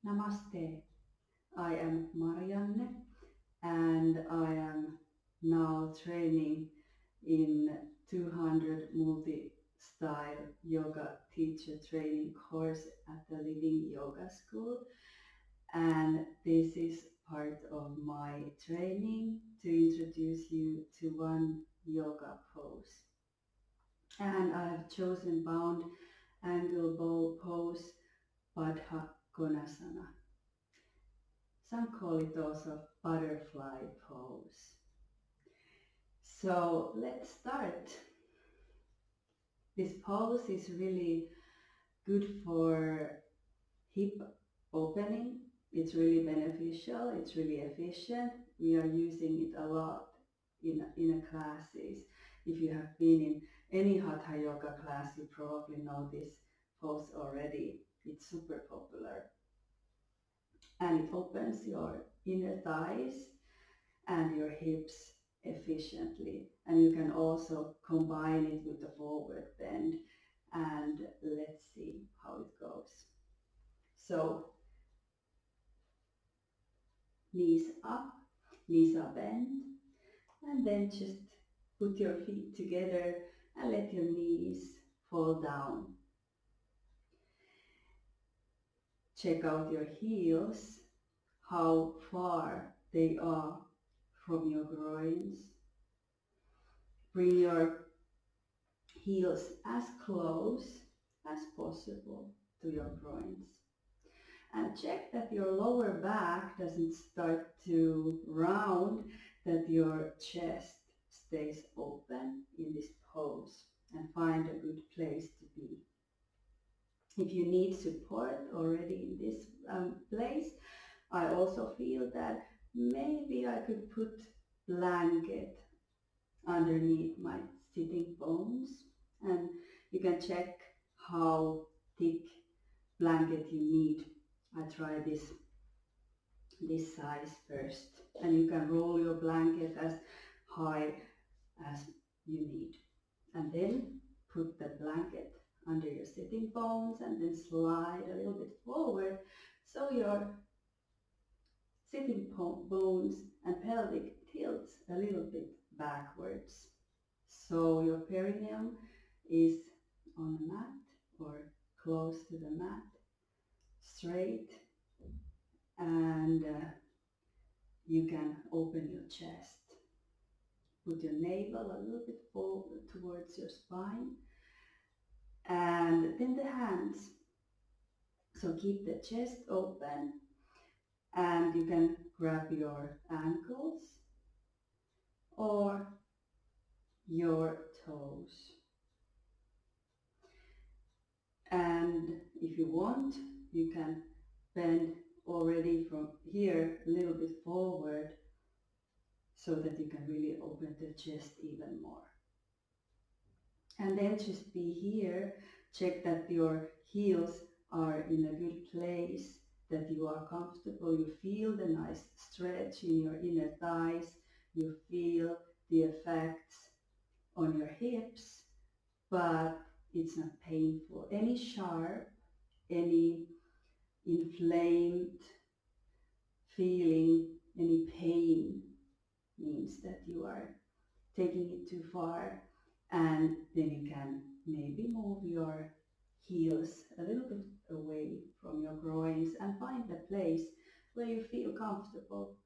Namaste. I am Marianne and I am now training in 200 multi-style yoga teacher training course at the Living Yoga School, and this is part of my training to introduce you to one yoga pose. And I have chosen bound angle bow pose, Baddha Konasana. Some call it also butterfly pose. So let's start. This pose is really good for hip opening. It's really beneficial, it's really efficient. We are using it a lot in classes. If you have been in any Hatha yoga class, you probably know this pose already. It's super popular. And it opens your inner thighs and your hips efficiently. And you can also combine it with the forward bend. And let's see how it goes. So knees up, knees are bent, and then just put your feet together and let your knees fall down. Check out your heels, how far they are from your groins. Bring your heels as close as possible to your groins. And check that your lower back doesn't start to round, that your chest stays open in this pose, and find a good place to be. If you need support already in this place, I also feel that maybe I could put blanket underneath my sitting bones, and you can check how thick blanket you need. I try this size first, and you can roll your blanket as high as you need, and then put the blanket under your sitting bones and then slide a little bit forward so your sitting bones and pelvic tilts a little bit backwards. So your perineum is on a mat or close to the mat, straight, and you can open your chest. Put your navel a little bit forward towards your spine, and then the hands. So keep the chest open, and you can grab your ankles or your toes. And if you want, you can bend already from here a little bit forward so that you can really open the chest even more. And then just be here, check that your heels are in a good place, that you are comfortable, you feel the nice stretch in your inner thighs, you feel the effects on your hips, but it's not painful. Any sharp, any inflamed feeling, any pain means that you are taking it too far, and then you can maybe move your heels a little bit away from your groins and find a place where you feel comfortable.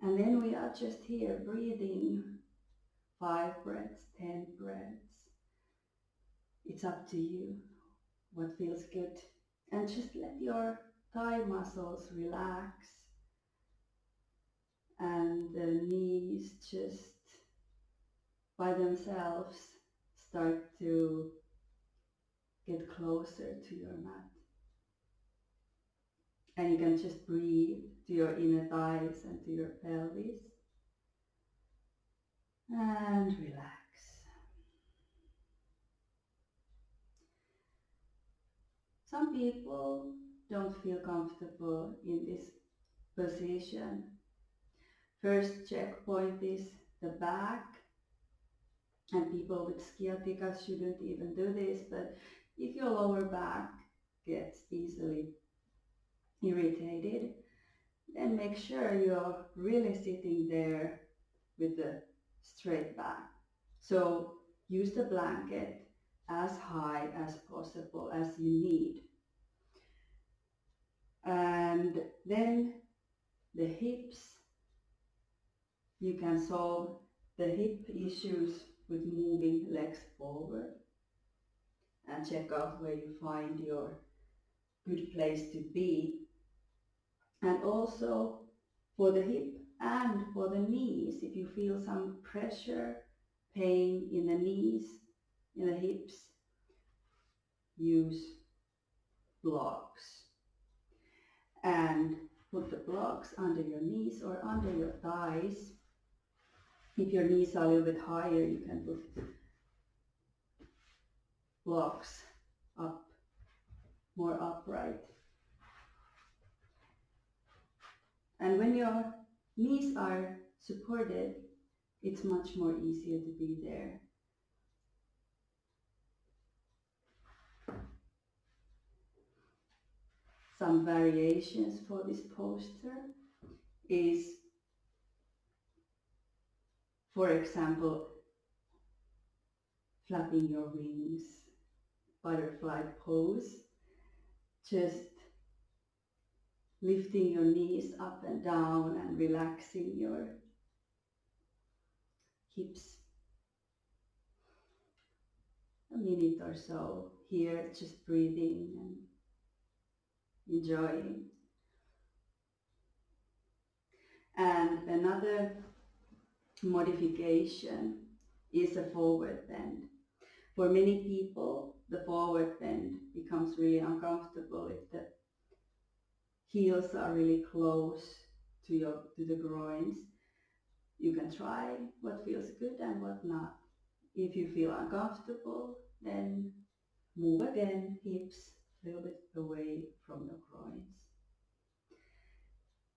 And then we are just here breathing 5 breaths, 10 breaths. It's up to you what feels good. And just let your thigh muscles relax and the knees just by themselves start to get closer to your mat. And you can just breathe to your inner thighs and to your pelvis. And relax. Some people don't feel comfortable in this position. First checkpoint is the back, and people with sciatica shouldn't even do this, but if your lower back gets easily irritated, then make sure you're really sitting there with the straight back. So use the blanket as high as possible as you need. And then the hips, you can solve the hip issues with moving legs forward and check out where you find your good place to be. And also for the hip and for the knees, if you feel some pressure, pain in the knees, in the hips, use blocks. And put the blocks under your knees or under your thighs. If your knees are a little bit higher, you can put blocks up, more upright. And when your knees are supported, it's much more easier to be there. Some variations for this posture is, for example, flapping your wings, butterfly pose, just lifting your knees up and down and relaxing your hips. A minute or so here, just breathing and enjoying. And another modification is a forward bend. For many people, the forward bend becomes really uncomfortable if the heels are really close to the groins. You can try what feels good and what not. If you feel uncomfortable, then move again, hips a little bit away from your groins.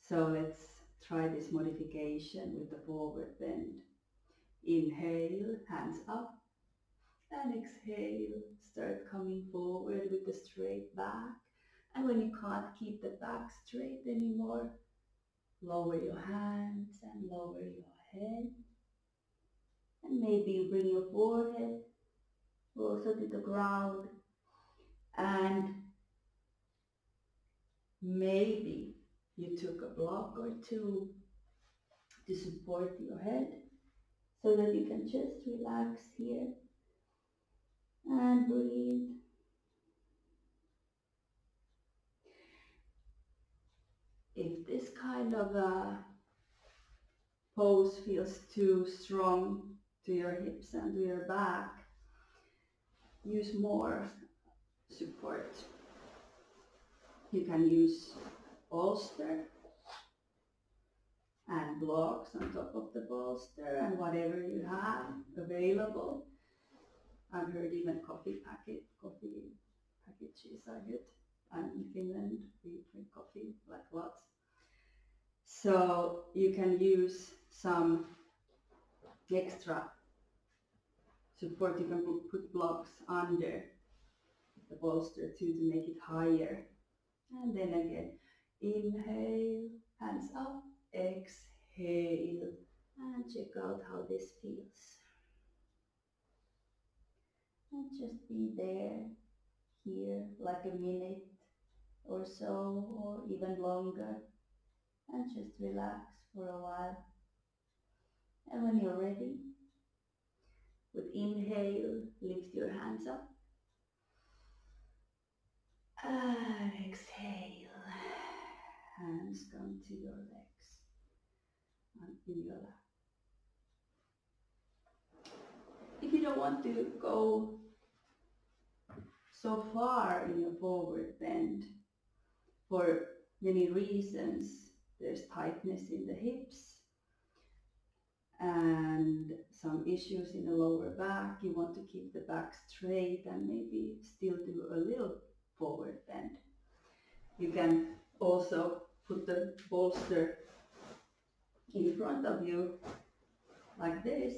So let's try this modification with the forward bend. Inhale, hands up, and exhale, start coming forward with the straight back. And when you can't keep the back straight anymore, lower your hands and lower your head. And maybe you bring your forehead closer to the ground. And maybe you took a block or two to support your head so that you can just relax here and breathe. If this kind of pose feels too strong to your hips and to your back, use more support. You can use bolster and blocks on top of the bolster and whatever you have available. I've heard even coffee packages are good. I'm in Finland, we drink coffee like lots. So you can use some extra support. You can put blocks under the bolster too to make it higher. And then again, inhale, hands up, exhale, and check out how this feels. And just be there, here, like a minute or so, or even longer, and just relax for a while. And when you're ready, with inhale, lift your hands up, and exhale, hands come to your legs and in your lap. If you don't want to go so far in your forward bend, for many reasons, there's tightness in the hips and some issues in the lower back. You want to keep the back straight and maybe still do a little forward bend. You can also put the bolster in front of you like this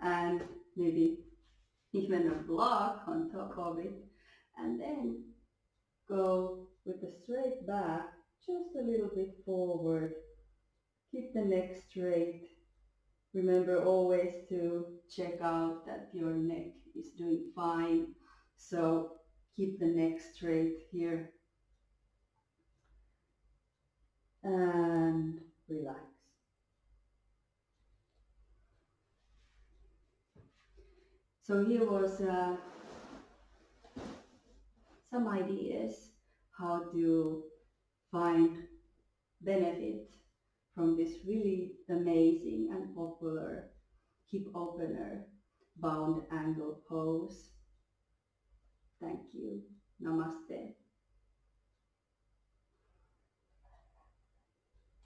and maybe even a block on top of it, and then go with the straight back, just a little bit forward. Keep the neck straight. Remember always to check out that your neck is doing fine. So keep the neck straight here and relax. So here was some ideas how to find benefit from this really amazing and popular hip opener bound angle pose. Thank you. Namaste.